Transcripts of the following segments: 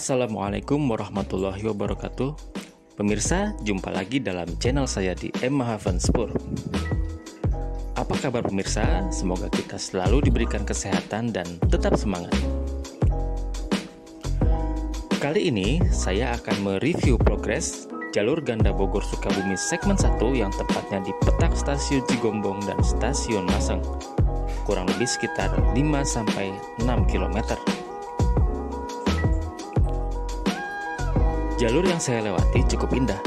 Assalamualaikum warahmatullahi wabarakatuh. Pemirsa, jumpa lagi dalam channel saya di M. Mahavanspur. Apa kabar pemirsa? Semoga kita selalu diberikan kesehatan dan tetap semangat. Kali ini saya akan mereview progres jalur ganda Bogor Sukabumi segmen 1 yang tepatnya di petak stasiun Cigombong dan stasiun Maseng. Kurang lebih sekitar 5-6 km. Jalur yang saya lewati cukup indah.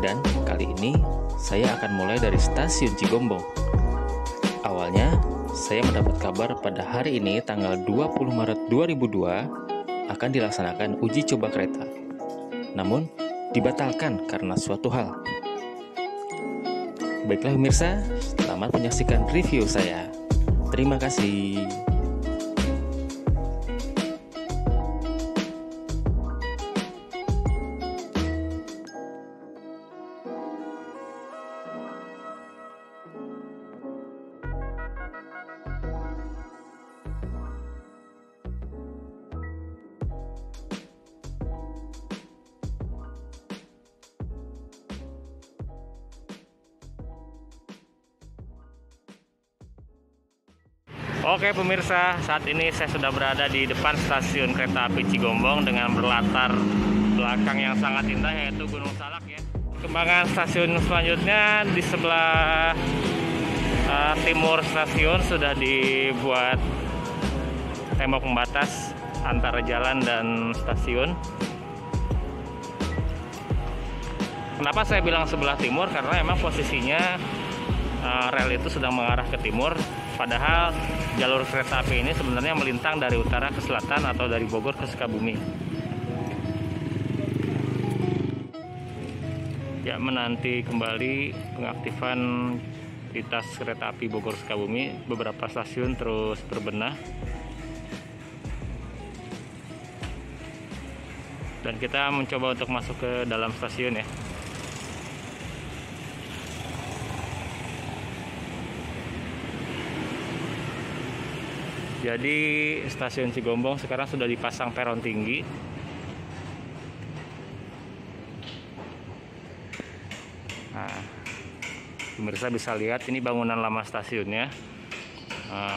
Dan kali ini saya akan mulai dari stasiun Cigombong. Awalnya saya mendapat kabar pada hari ini tanggal 20 Maret 2002 akan dilaksanakan uji coba kereta. Namun dibatalkan karena suatu hal. Baiklah pemirsa, selamat menyaksikan review saya. Terima kasih. Oke pemirsa, saat ini saya sudah berada di depan stasiun kereta api Cigombong dengan berlatar belakang yang sangat indah yaitu Gunung Salak ya. Kembangan stasiun selanjutnya di sebelah timur stasiun sudah dibuat tembok pembatas antara jalan dan stasiun. Kenapa saya bilang sebelah timur? Karena memang posisinya rel itu sedang mengarah ke timur. Padahal jalur kereta api ini sebenarnya melintang dari utara ke selatan atau dari Bogor ke Sukabumi. Ya, menanti kembali pengaktifan lintas kereta api Bogor Sukabumi. Beberapa stasiun terus berbenah. Dan kita mencoba untuk masuk ke dalam stasiun ya. Jadi stasiun Cigombong sekarang sudah dipasang peron tinggi. Nah, pemirsa bisa lihat ini bangunan lama stasiunnya,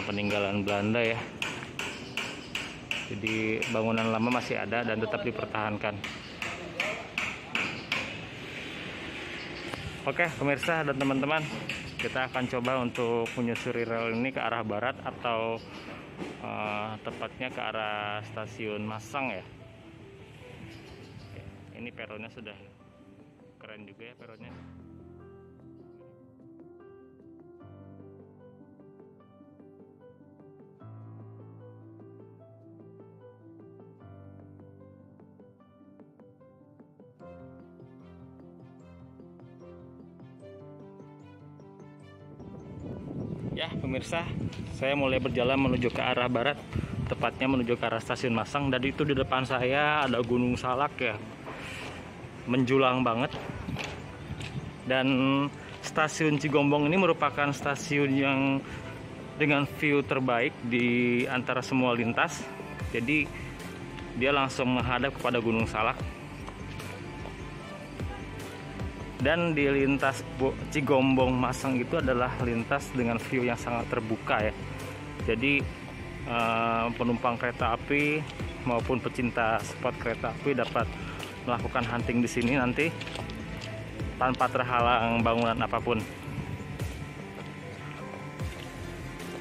peninggalan Belanda ya. Jadi bangunan lama masih ada dan tetap dipertahankan. Oke pemirsa dan teman-teman, kita akan coba untuk menyusuri rel ini ke arah barat atau tepatnya ke arah stasiun Maseng ya. Ini peronnya sudah keren juga ya peronnya. Ya pemirsa, saya mulai berjalan menuju ke arah barat, tepatnya menuju ke arah stasiun Maseng. Dan itu di depan saya ada Gunung Salak ya, menjulang banget. Dan stasiun Cigombong ini merupakan stasiun yang dengan view terbaik di antara semua lintas. Jadi dia langsung menghadap kepada Gunung Salak. Dan di lintas Cigombong Maseng itu adalah lintas dengan view yang sangat terbuka ya. Jadi penumpang kereta api maupun pecinta spot kereta api dapat melakukan hunting di sini nanti tanpa terhalang bangunan apapun.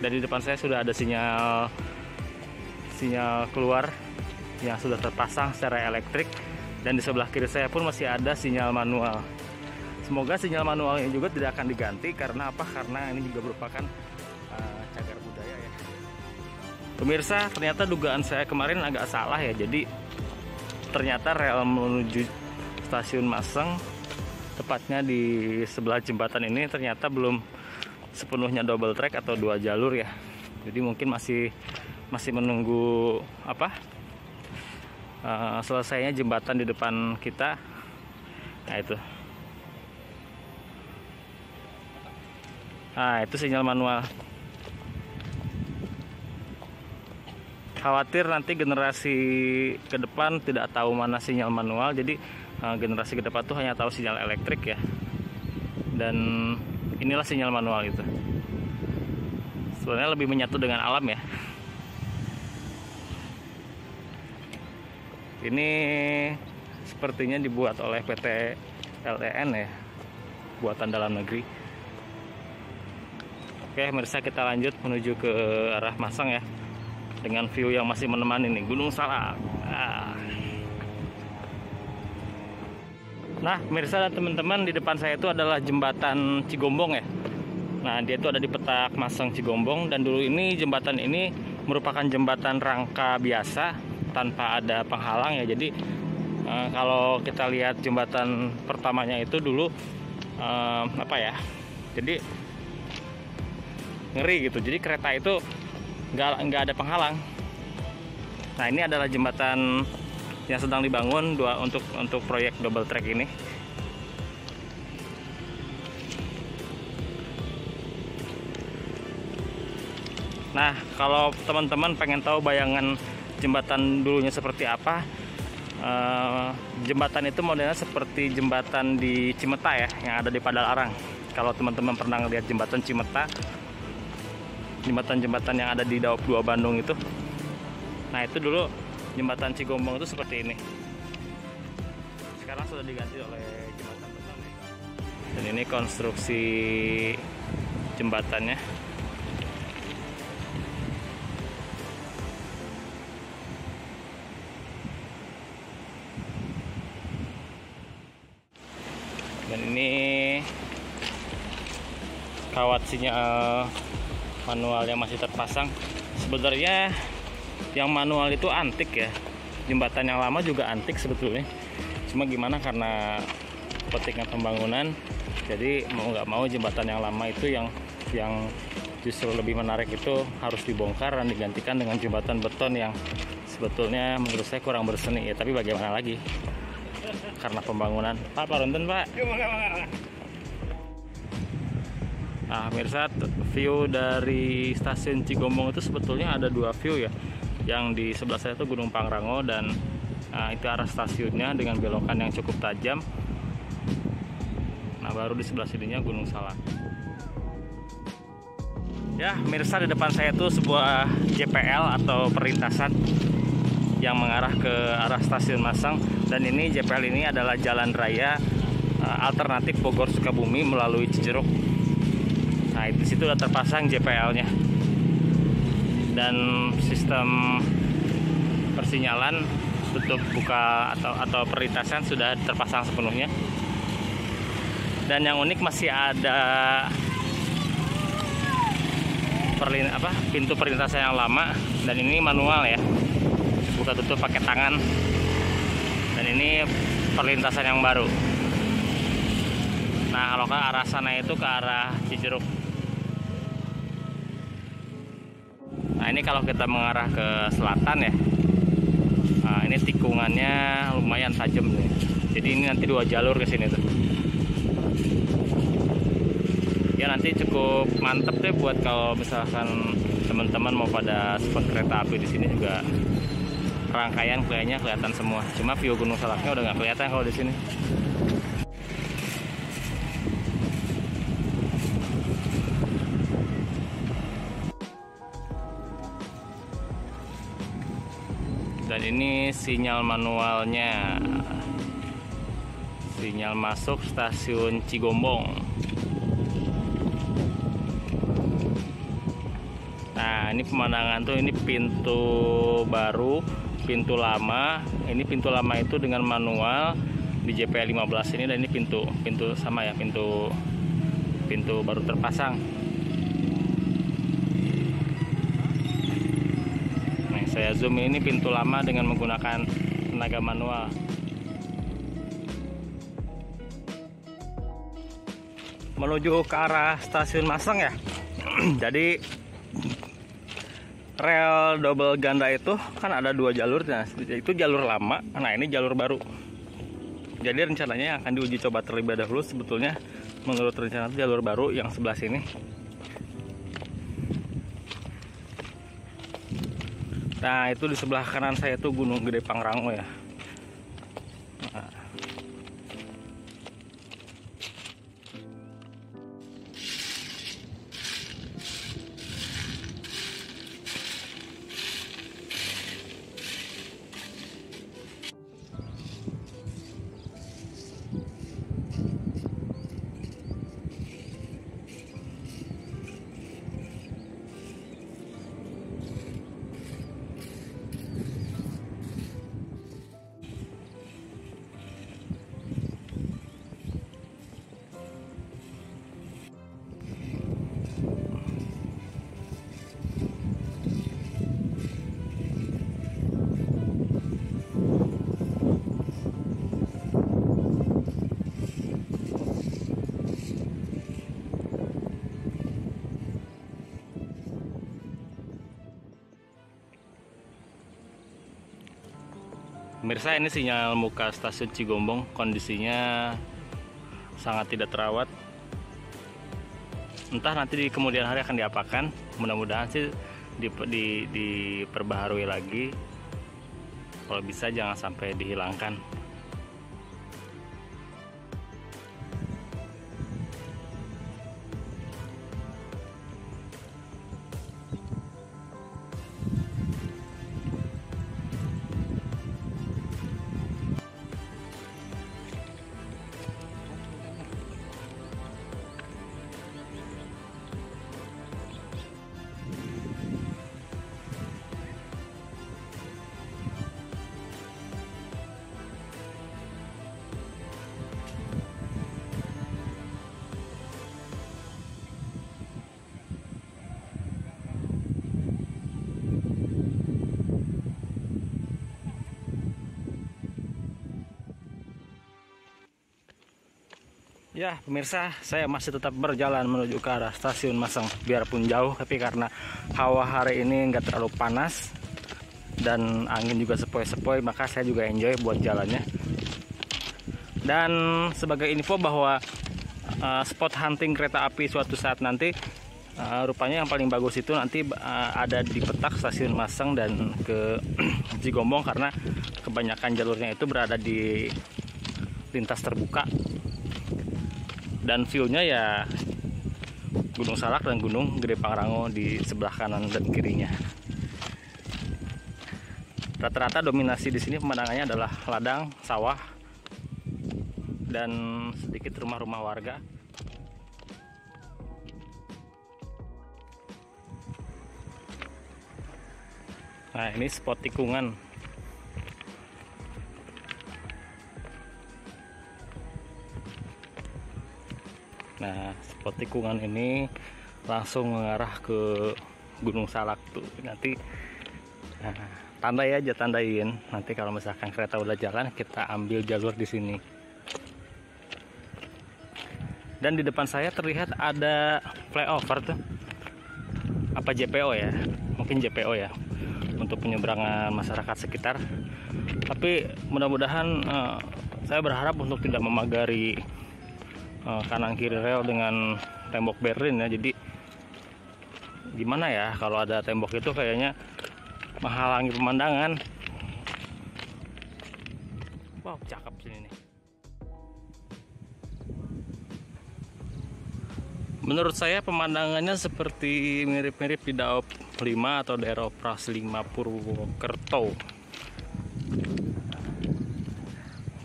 Dan di depan saya sudah ada sinyal keluar yang sudah terpasang secara elektrik, dan di sebelah kiri saya pun masih ada sinyal manual. Semoga sinyal manualnya juga tidak akan diganti. Karena apa? Karena ini juga merupakan cagar budaya ya. Pemirsa, ternyata dugaan saya kemarin agak salah ya. Jadi ternyata rel menuju stasiun Maseng, tepatnya di sebelah jembatan ini, ternyata belum sepenuhnya double track atau 2 jalur ya. Jadi mungkin masih menunggu selesainya jembatan di depan kita. Nah itu. Nah, itu sinyal manual. khawatir nanti generasi ke depan tidak tahu mana sinyal manual. Jadi generasi ke depan tuh hanya tahu sinyal elektrik ya. Dan inilah sinyal manual itu. Sebenarnya lebih menyatu dengan alam ya. Ini sepertinya dibuat oleh PT LEN ya, buatan dalam negeri. Oke, pemirsa, kita lanjut menuju ke arah Masang ya, dengan view yang masih menemani nih, Gunung Salak. Nah, pemirsa dan teman-teman, di depan saya itu adalah jembatan Cigombong ya. Nah, dia itu ada di petak Masang Cigombong, dan dulu ini jembatan ini merupakan jembatan rangka biasa tanpa ada penghalang ya. Jadi kalau kita lihat jembatan pertamanya itu dulu jadi ngeri gitu. Jadi kereta itu nggak ada penghalang. Nah, ini adalah jembatan yang sedang dibangun untuk proyek double track ini. Nah, kalau teman-teman pengen tahu bayangan jembatan dulunya seperti apa, jembatan itu modelnya seperti jembatan di Cimeta ya, yang ada di Padalarang. Kalau teman-teman pernah lihat jembatan Cimeta, jembatan-jembatan yang ada di Daop 2 Bandung itu, nah itu dulu jembatan Cigombong itu seperti ini. Sekarang sudah diganti oleh jembatan beton. Dan ini konstruksi jembatannya. Dan ini kawat sinyal manual yang masih terpasang. Sebenarnya yang manual itu antik ya, jembatan yang lama juga antik sebetulnya. Cuma gimana, karena petiknya pembangunan, jadi mau nggak mau jembatan yang lama itu yang justru lebih menarik itu harus dibongkar dan digantikan dengan jembatan beton yang sebetulnya menurut saya kurang berseni ya. Tapi bagaimana lagi, karena pembangunan. Pak, Parunten Pak. Nah, pemirsa, view dari stasiun Cigombong itu sebetulnya ada dua view ya. Yang di sebelah saya itu Gunung Pangrango, dan itu arah stasiunnya dengan belokan yang cukup tajam. Nah, baru di sebelah sininya Gunung Salak. Ya, pemirsa, di depan saya itu sebuah JPL atau perlintasan yang mengarah ke arah stasiun Masang. Dan ini JPL ini adalah jalan raya alternatif Bogor Sukabumi melalui Cijeruk. Nah, di situ sudah terpasang JPL-nya. Dan sistem persinyalan tutup buka atau perlintasan sudah terpasang sepenuhnya. Dan yang unik masih ada pintu perlintasan yang lama, dan ini manual ya, buka tutup pakai tangan. Dan ini perlintasan yang baru. Nah, kalau ke arah sana itu ke arah Cijeruk. Nah, ini kalau kita mengarah ke selatan ya, nah ini tikungannya lumayan tajam nih. Jadi ini nanti 2 jalur ke sini tuh. Ya, nanti cukup mantep deh buat kalau misalkan teman-teman mau pada spot kereta api di sini juga. Rangkaian kayaknya kelihatan semua. Cuma view Gunung Salaknya udah nggak kelihatan kalau di sini. Dan ini sinyal manualnya, sinyal masuk stasiun Cigombong. Nah, ini pemandangan tuh, ini pintu baru, pintu lama. Ini pintu lama itu dengan manual di JPL 15 ini, dan ini pintu sama ya, pintu baru terpasang. Nah, saya zoom ini pintu lama dengan menggunakan tenaga manual. Menuju ke arah stasiun Masang ya. Jadi rel double ganda itu kan ada 2 jalur, nah itu jalur lama, nah ini jalur baru. Jadi rencananya yang akan diuji coba terlebih dahulu sebetulnya menurut rencana itu jalur baru yang sebelah sini. Nah, itu di sebelah kanan saya itu Gunung Gede Pangrango ya. Nah, pemirsa, ini sinyal muka stasiun Cigombong, kondisinya sangat tidak terawat. Entah nanti di kemudian hari akan diapakan. Mudah-mudahan sih diperbaharui lagi. Kalau bisa jangan sampai dihilangkan. Ya pemirsa, saya masih tetap berjalan menuju ke arah stasiun Maseng. Biarpun jauh, tapi karena hawa hari ini nggak terlalu panas dan angin juga sepoi-sepoi, maka saya juga enjoy buat jalannya. Dan sebagai info bahwa spot hunting kereta api suatu saat nanti, rupanya yang paling bagus itu nanti ada di petak stasiun Maseng dan ke Cigombong, karena kebanyakan jalurnya itu berada di lintas terbuka. Dan view-nya ya Gunung Salak dan Gunung Gede Pangrango di sebelah kanan dan kirinya. Rata-rata dominasi di sini pemandangannya adalah ladang, sawah, dan sedikit rumah-rumah warga. Nah, ini spot tikungan. Nah, spot tikungan ini langsung mengarah ke Gunung Salak tuh. Nanti tandain. Nanti kalau misalkan kereta udah jalan, kita ambil jalur di sini. Dan di depan saya terlihat ada flyover tuh. Apa JPO ya? Mungkin JPO ya, untuk penyeberangan masyarakat sekitar. Tapi mudah-mudahan saya berharap untuk tidak memagari kanan kiri rel dengan tembok Berlin ya. Jadi gimana ya, kalau ada tembok itu kayaknya menghalangi pemandangan. Wow, cakep sini nih. Menurut saya pemandangannya seperti mirip-mirip di Daop 5 atau daerah Pras 5 Purwokerto.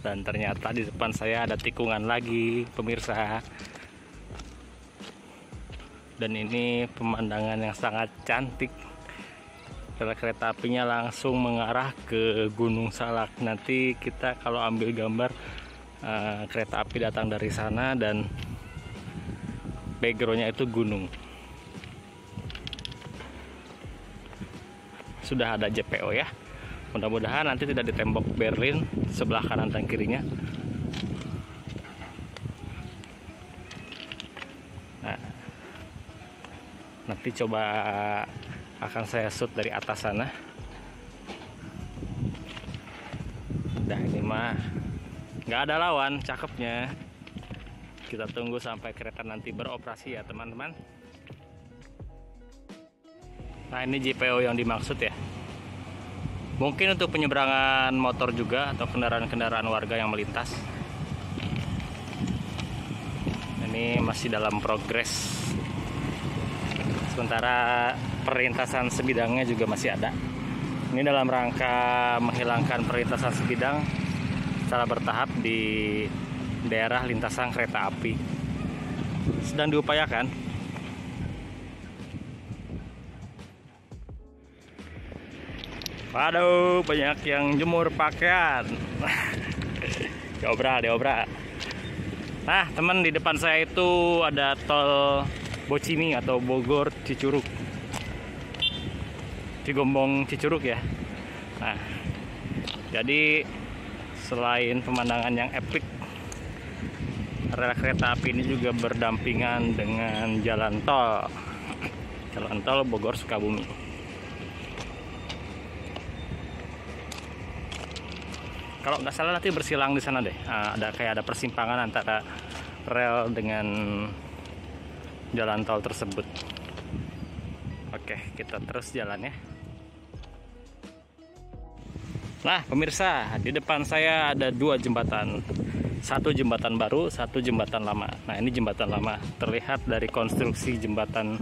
Dan ternyata di depan saya ada tikungan lagi pemirsa. Dan ini pemandangan yang sangat cantik. Kereta apinya langsung mengarah ke Gunung Salak. Nanti kita kalau ambil gambar kereta api datang dari sana dan backgroundnya itu gunung. Sudah ada JPO ya. Mudah-mudahan nanti tidak ditembok Berlin sebelah kanan dan kirinya. Nah, nanti coba akan saya shoot dari atas sana. Nah, ini mah nggak ada lawan, cakepnya. Kita tunggu sampai kereta nanti beroperasi ya teman-teman. Nah, ini JPO yang dimaksud ya. Mungkin untuk penyeberangan motor juga atau kendaraan-kendaraan warga yang melintas. Ini masih dalam progres. Sementara perlintasan sebidangnya juga masih ada. Ini dalam rangka menghilangkan perlintasan sebidang secara bertahap di daerah lintasan kereta api. Sedang diupayakan. Waduh, banyak yang jemur pakaian. Diobrak. Nah, teman, di depan saya itu ada tol Bocimi atau Bogor Cicurug. Cigombong Cicurug ya. Nah, jadi selain pemandangan yang epik, rel kereta api ini juga berdampingan dengan jalan tol Bogor Sukabumi. Kalau nggak salah nanti bersilang di sana deh. Ada persimpangan antara rel dengan jalan tol tersebut. Oke, kita terus jalan ya. Nah, pemirsa, di depan saya ada dua jembatan. Satu jembatan baru, satu jembatan lama. Nah, ini jembatan lama. Terlihat dari konstruksi jembatan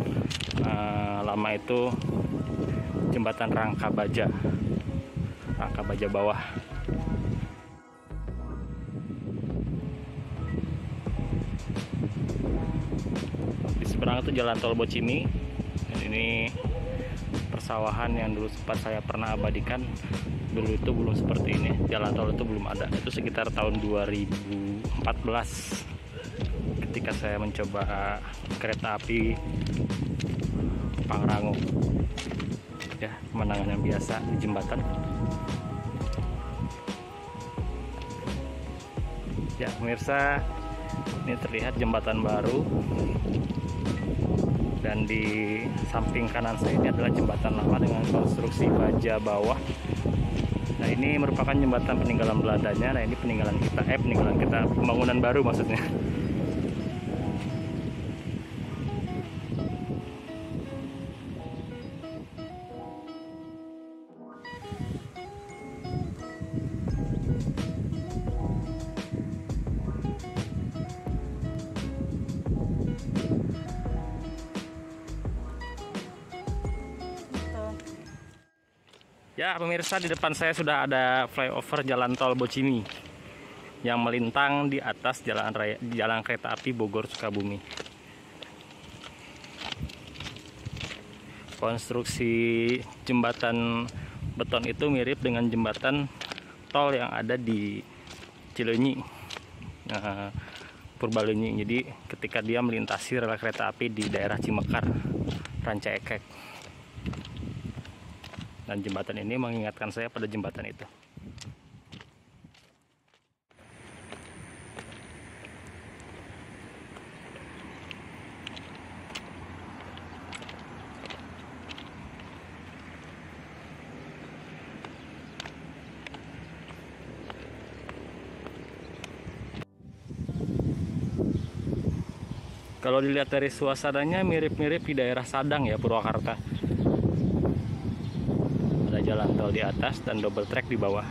lama itu jembatan rangka baja bawah. Di seberang itu jalan tol Bocimi. Dan ini persawahan yang dulu sempat saya pernah abadikan. Dulu itu belum seperti ini, jalan tol itu belum ada. Itu sekitar tahun 2014 ketika saya mencoba kereta api Pangrango. Ya, pemandangan yang biasa di jembatan. Ya, pemirsa, ini terlihat jembatan baru. Dan di samping kanan saya ini adalah jembatan lama dengan konstruksi baja bawah. Nah, ini merupakan jembatan peninggalan Belandanya. Nah, ini peninggalan kita, pembangunan baru maksudnya. Ya, pemirsa, di depan saya sudah ada flyover jalan tol Bocimi yang melintang di atas jalan kereta api Bogor Sukabumi. Konstruksi jembatan beton itu mirip dengan jembatan tol yang ada di Cileunyi, Purbalunyi. Jadi ketika dia melintasi rel kereta api di daerah Cimekar, Ranca Ekek. Dan jembatan ini mengingatkan saya pada jembatan itu. Kalau dilihat dari suasananya mirip-mirip di daerah Sadang ya, Purwakarta. Ada jalan tol di atas dan double track di bawah.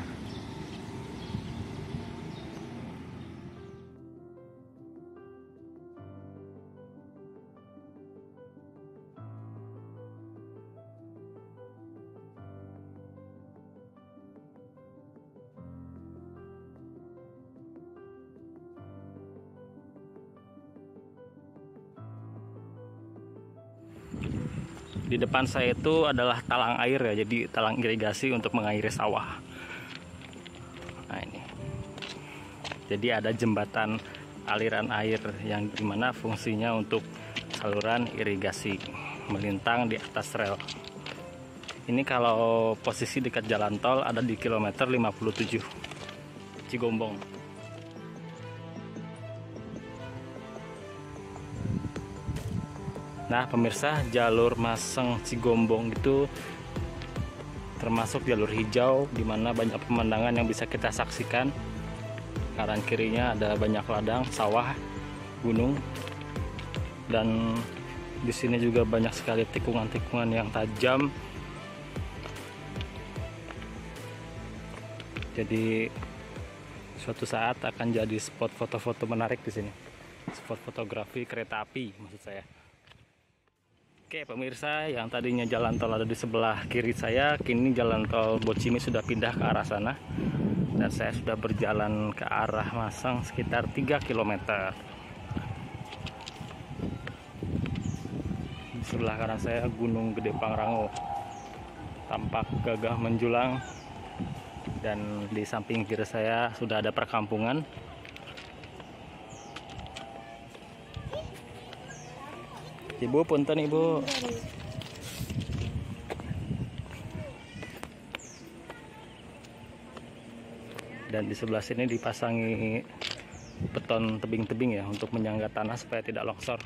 Di depan saya itu adalah talang air ya, jadi talang irigasi untuk mengairi sawah. Nah, ini. Jadi ada jembatan aliran air yang dimana fungsinya untuk saluran irigasi melintang di atas rel. Ini kalau posisi dekat jalan tol ada di kilometer 57 Cigombong. Nah, pemirsa, jalur Maseng Cigombong itu termasuk jalur hijau di mana banyak pemandangan yang bisa kita saksikan. Kanan kirinya ada banyak ladang, sawah, gunung, dan di sini juga banyak sekali tikungan-tikungan yang tajam. Jadi suatu saat akan jadi spot foto-foto menarik di sini. Spot fotografi kereta api maksud saya. Oke pemirsa, yang tadinya jalan tol ada di sebelah kiri saya, kini jalan tol Bocimi sudah pindah ke arah sana. Dan saya sudah berjalan ke arah Masang sekitar 3 km. Di sebelah kanan saya Gunung Gede Pangrango, tampak gagah menjulang. Dan di samping kiri saya sudah ada perkampungan. Ibu, punten Ibu. Dan di sebelah sini dipasangi beton tebing-tebing ya untuk menyangga tanah supaya tidak longsor.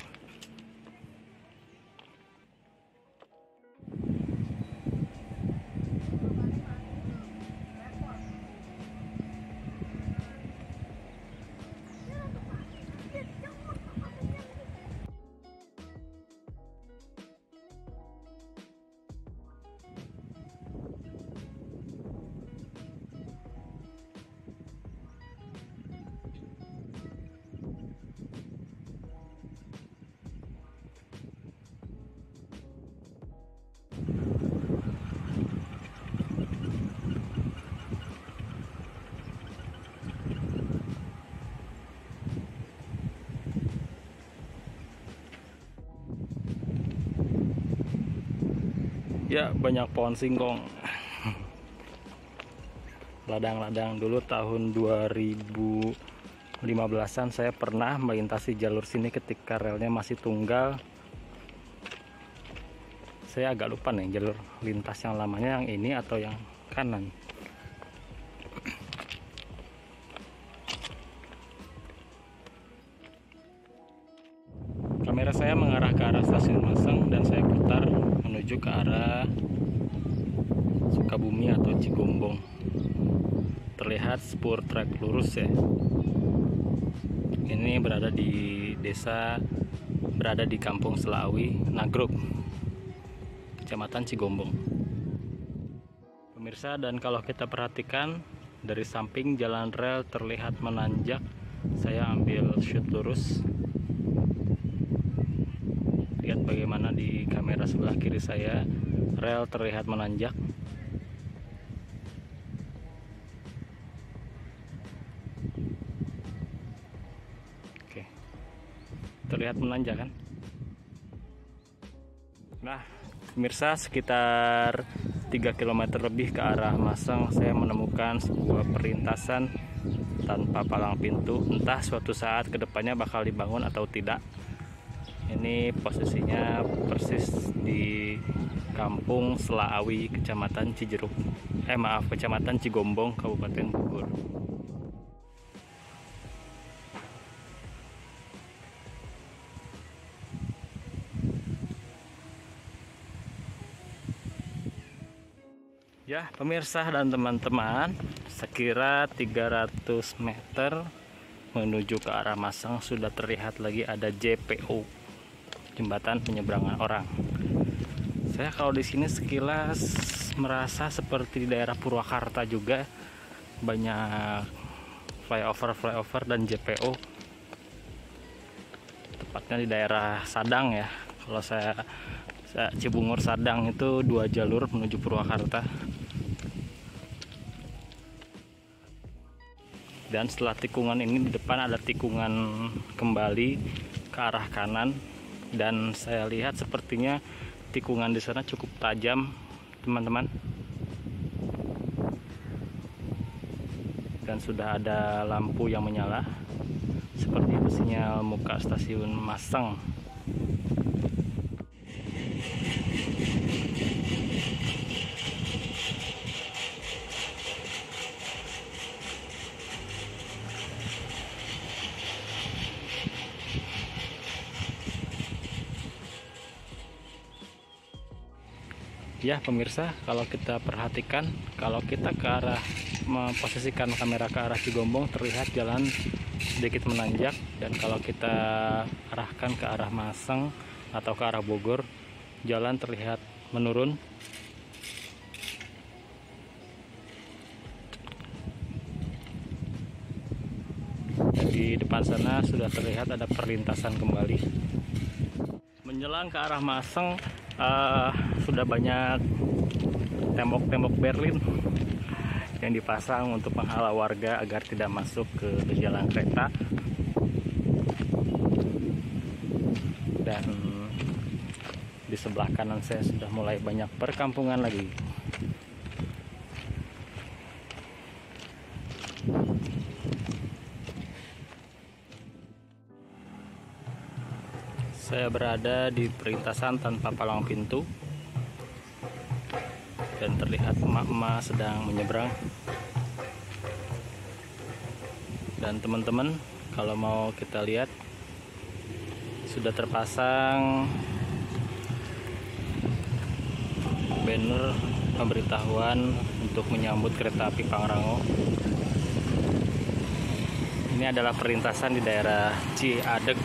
Ya, banyak pohon singkong. Ladang-ladang. Dulu tahun 2015-an saya pernah melintasi jalur sini ketika relnya masih tunggal. Saya agak lupa nih jalur lintas yang lamanya yang ini atau yang kanan. Kamera saya mengarah ke arah stasiun Masang dan saya putar menuju ke arah Sukabumi atau Cigombong. Terlihat spur trek lurus ya. Ini berada di kampung Selawi, Nagrog, Kecamatan Cigombong. Pemirsa, dan kalau kita perhatikan dari samping jalan rel terlihat menanjak. Saya ambil shoot lurus. Lihat bagaimana di kamera sebelah kiri saya rel terlihat menanjak. Oke, terlihat menanjak kan? Nah pemirsa, sekitar 3 km lebih ke arah Masang saya menemukan sebuah perlintasan tanpa palang pintu. Entah suatu saat kedepannya bakal dibangun atau tidak. Ini posisinya persis di kampung Selawi, Kecamatan Kecamatan Cigombong, Kabupaten Bogor. Ya pemirsa dan teman-teman, sekira 300 meter menuju ke arah Masang sudah terlihat lagi ada JPO, jembatan penyeberangan orang. Saya kalau di sini sekilas merasa seperti di daerah Purwakarta juga, banyak flyover dan JPO. Tepatnya di daerah Sadang ya. Kalau saya Cibungur Sadang itu 2 jalur menuju Purwakarta. Dan setelah tikungan ini di depan ada tikungan kembali ke arah kanan. Dan saya lihat sepertinya tikungan di sana cukup tajam, teman-teman. Dan sudah ada lampu yang menyala. Seperti itu sinyal muka stasiun Masang. Ya pemirsa, kalau kita perhatikan, kalau kita ke arah memposisikan kamera ke arah Cigombong, terlihat jalan sedikit menanjak. Dan kalau kita arahkan ke arah Masang atau ke arah Bogor, jalan terlihat menurun. di depan sana sudah terlihat ada perlintasan kembali. Menjelang ke arah Maseng, sudah banyak tembok-tembok Berlin yang dipasang untuk menghalau warga agar tidak masuk ke jalan kereta. Dan di sebelah kanan saya sudah mulai banyak perkampungan lagi. Saya berada di perlintasan tanpa palang pintu dan terlihat emak-emak sedang menyeberang. Dan teman-teman, kalau mau kita lihat, sudah terpasang banner pemberitahuan untuk menyambut kereta api Pangrango. Ini adalah perlintasan di daerah Ciadeg.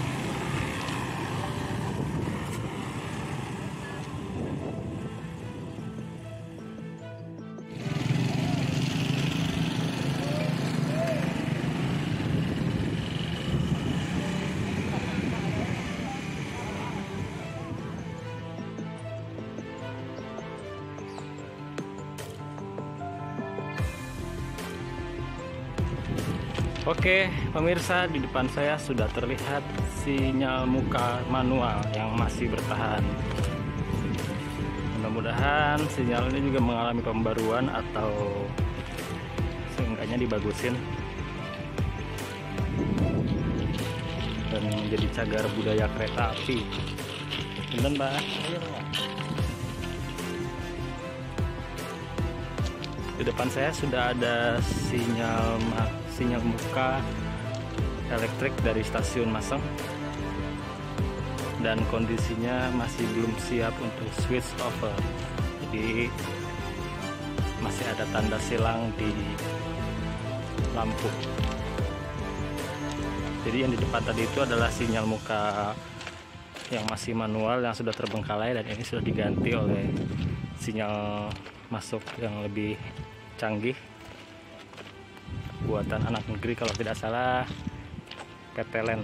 Oke, pemirsa, di depan saya sudah terlihat sinyal muka manual yang masih bertahan. Mudah-mudahan sinyal ini juga mengalami pembaruan atau seenggaknya dibagusin dan menjadi cagar budaya kereta api. Bener, Mbak? Di depan saya sudah ada sinyal muka elektrik dari stasiun Maseng, dan kondisinya masih belum siap untuk switch over. Jadi masih ada tanda silang di lampu. Jadi yang di depan tadi itu adalah sinyal muka yang masih manual yang sudah terbengkalai, dan ini sudah diganti oleh sinyal masuk yang lebih canggih buatan anak negeri, kalau tidak salah PT Len.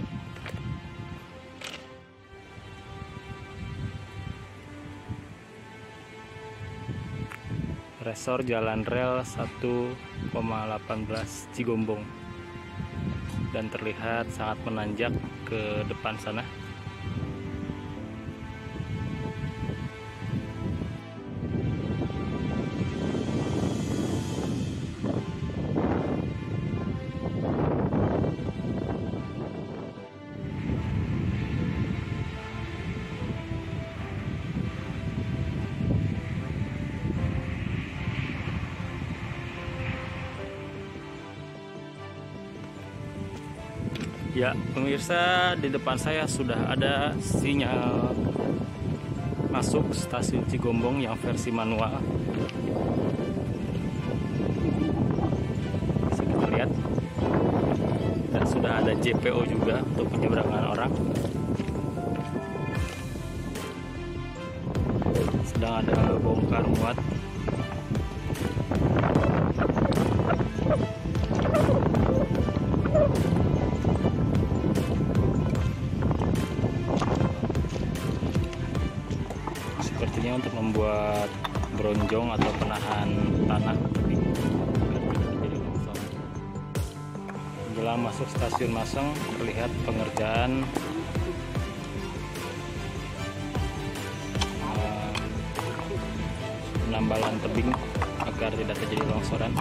Resor Jalan Rel 1,18 Cigombong, dan terlihat sangat menanjak ke depan sana. Ya, pemirsa, di depan saya sudah ada sinyal masuk stasiun Cigombong yang versi manual. Bisa kita lihat. Dan sudah ada JPO juga untuk penyeberangan orang. Sedang ada bongkar muat. Sepertinya untuk membuat bronjong atau penahan tanah menjelang masuk stasiun Maseng. Terlihat pengerjaan penambalan tebing agar tidak terjadi longsoran.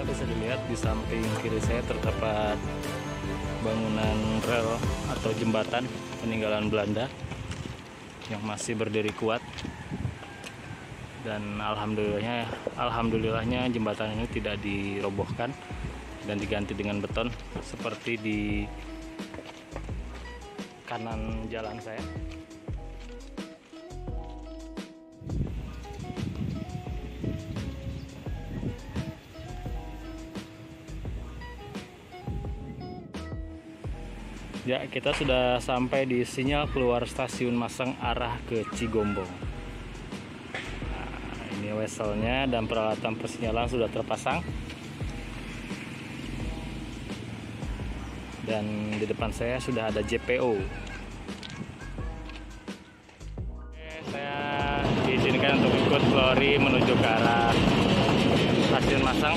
Bisa dilihat di samping kiri saya terdapat bangunan rel atau jembatan peninggalan Belanda yang masih berdiri kuat, dan alhamdulillahnya jembatan ini tidak dirobohkan dan diganti dengan beton seperti di kanan jalan saya. Ya, kita sudah sampai di sinyal keluar stasiun Maseng arah ke Cigombong. Weselnya dan peralatan persinyalan sudah terpasang. Dan di depan saya sudah ada JPO. Saya diizinkan untuk ikut lori menuju ke arah stasiun Masang.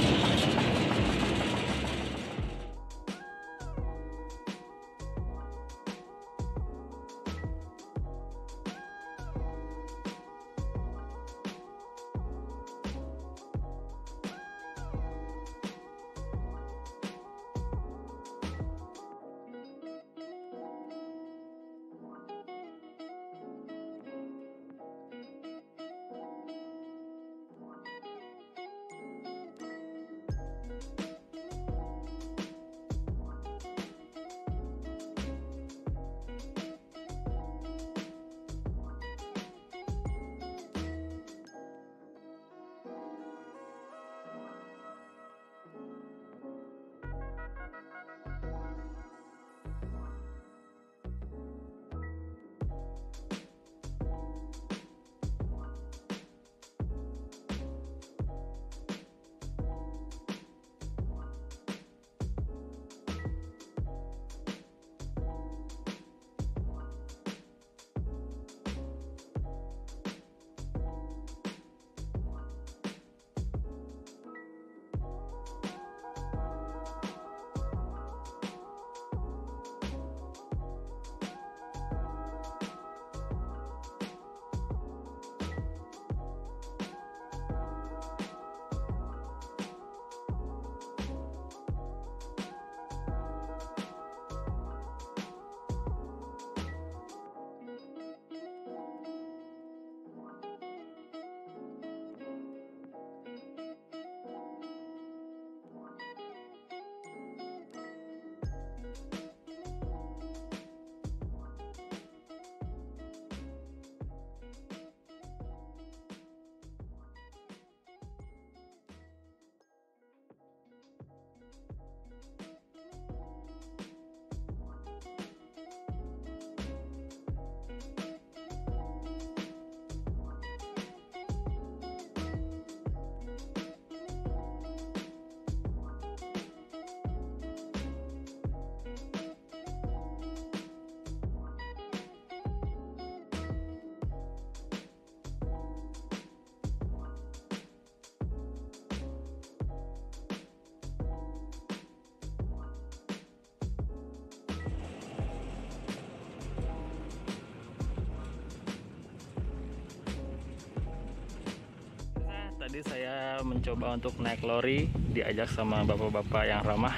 Tadi saya mencoba untuk naik lori, diajak sama bapak-bapak yang ramah,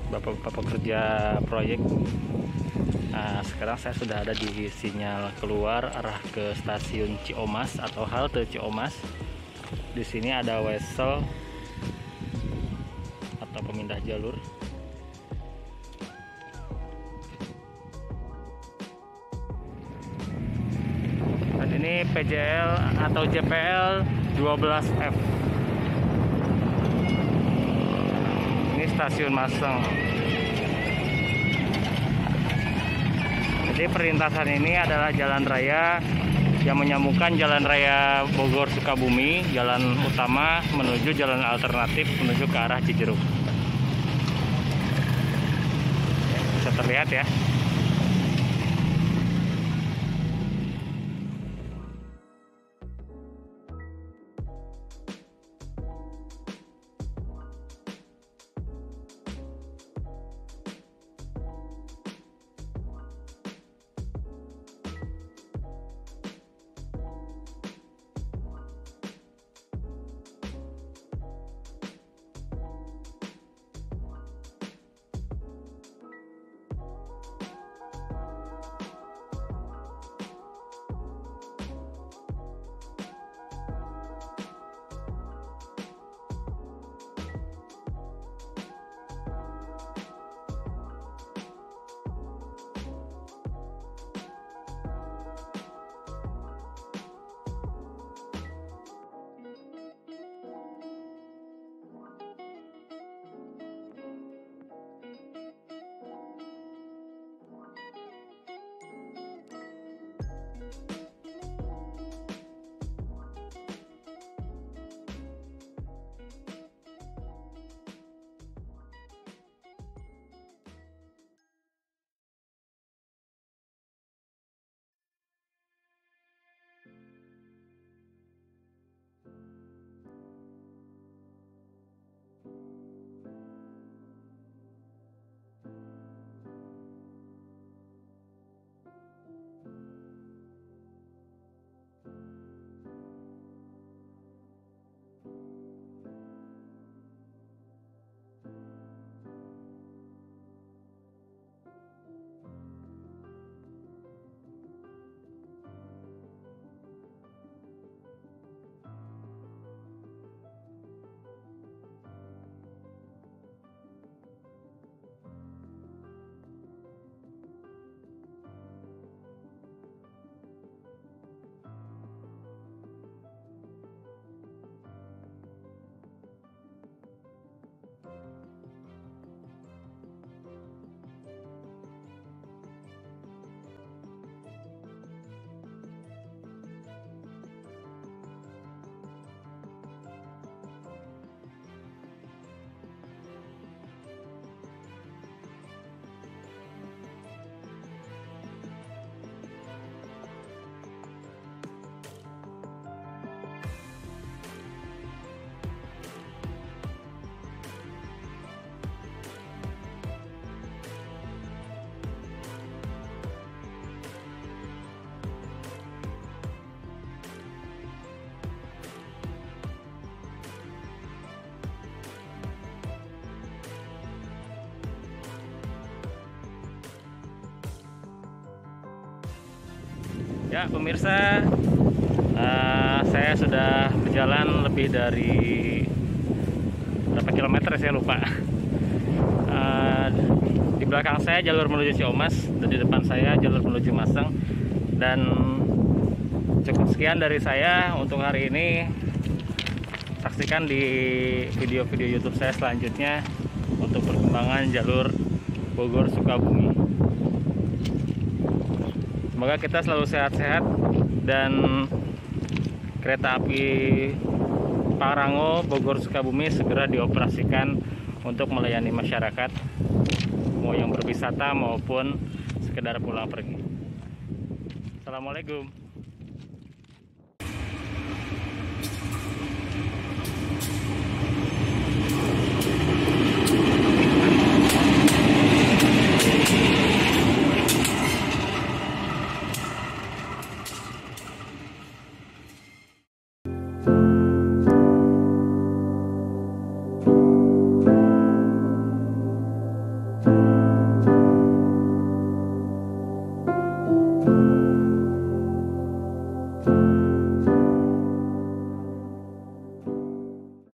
bapak-bapak pekerja proyek. Nah, sekarang saya sudah ada di sinyal keluar arah ke stasiun Ciomas atau halte Ciomas. Di sini ada wesel atau pemindah jalur. Dan ini PJL atau JPL 12F. Ini stasiun Masang. Jadi perlintasan ini adalah jalan raya yang menyambungkan jalan raya Bogor Sukabumi, jalan utama menuju jalan alternatif menuju ke arah Cijeruk. Bisa terlihat ya. Ya pemirsa, saya sudah berjalan lebih dari berapa kilometer saya lupa. Di belakang saya jalur menuju Ciamas dan di depan saya jalur menuju Maseng. Dan cukup sekian dari saya untuk hari ini. Saksikan di video-video YouTube saya selanjutnya untuk perkembangan jalur Bogor Sukabumi. Semoga kita selalu sehat-sehat dan kereta api Pangrango Bogor Sukabumi segera dioperasikan untuk melayani masyarakat, mau yang berwisata maupun sekedar pulang pergi. Assalamualaikum.